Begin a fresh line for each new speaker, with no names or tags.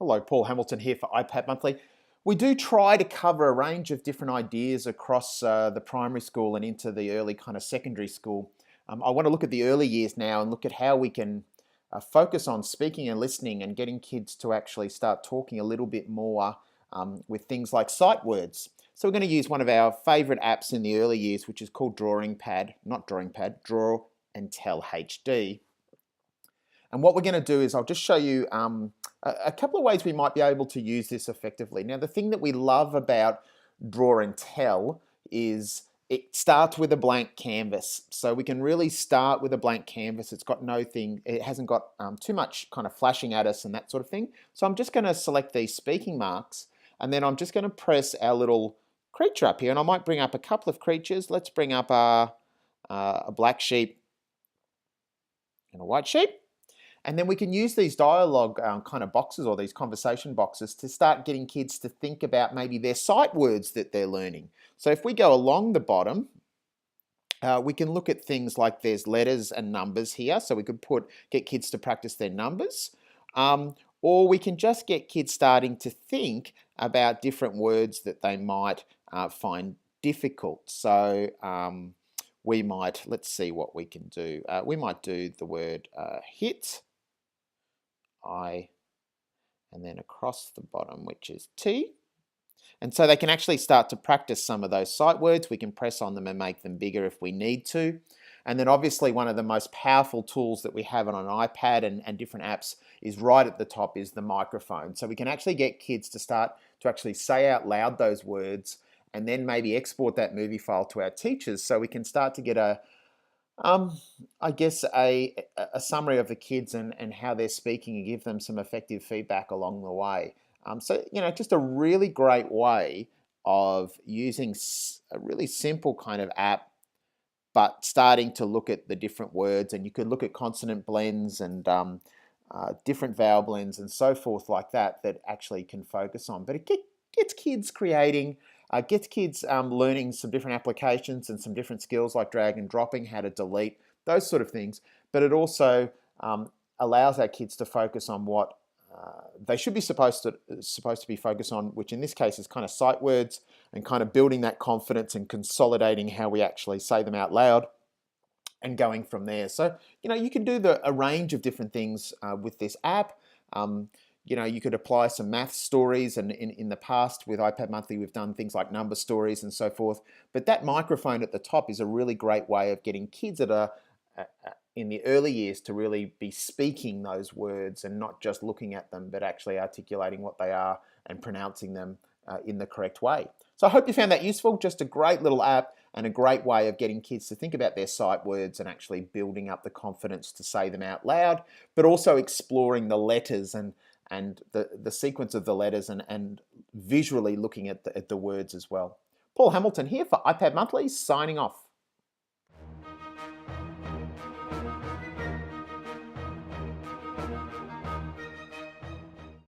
Hello, Paul Hamilton here for iPad Monthly. We do try to cover a range of different ideas across the primary school and into the early kind of secondary school. I want to look at the early years now and look at how we can focus on speaking and listening and getting kids to actually start talking a little bit more with things like sight words. So we're going to use one of our favorite apps in the early years, which is called Draw and Tell HD. And what we're going to do is I'll just show you a couple of ways we might be able to use this effectively. Now, the thing that we love about Draw and Tell is it starts with a blank canvas. So we can really start with a blank canvas. It's got it hasn't got too much kind of flashing at us and that sort of thing. So I'm just going to select these speaking marks, and then I'm just going to press our little creature up here, and I might bring up a couple of creatures. Let's bring up a black sheep and a white sheep. And then we can use these dialogue kind of boxes or these conversation boxes to start getting kids to think about maybe their sight words that they're learning. So if we go along the bottom, we can look at things like there's letters and numbers here. So we could get kids to practice their numbers. Or we can just get kids starting to think about different words that they might find difficult. So let's see what we can do. We might do the word hit. And then across the bottom, which is T. And so they can actually start to practice some of those sight words. We can press on them and make them bigger if we need to. And then obviously one of the most powerful tools that we have on an iPad and different apps is right at the top is the microphone. So we can actually get kids to start to actually say out loud those words and then maybe export that movie file to our teachers so we can start to get a summary of the kids and how they're speaking and give them some effective feedback along the way. So, just a really great way of using a really simple kind of app, but starting to look at the different words, and you could look at consonant blends and different vowel blends and so forth like that actually can focus on. But it gets kids creating, gets kids learning some different applications and some different skills like drag and dropping, how to delete, those sort of things. But it also allows our kids to focus on what they should be supposed to be focused on, which in this case is kind of sight words and kind of building that confidence and consolidating how we actually say them out loud and going from there. So, you can do a range of different things with this app. You could apply some math stories, and in the past with iPad Monthly we've done things like number stories and so forth. But that microphone at the top is a really great way of getting kids in the early years to really be speaking those words and not just looking at them, but actually articulating what they are and pronouncing them in the correct way. So I hope you found that useful. Just a great little app and a great way of getting kids to think about their sight words and actually building up the confidence to say them out loud, but also exploring the letters and the sequence of the letters and visually looking at the words as well. Paul Hamilton here for iPad Monthly, signing off.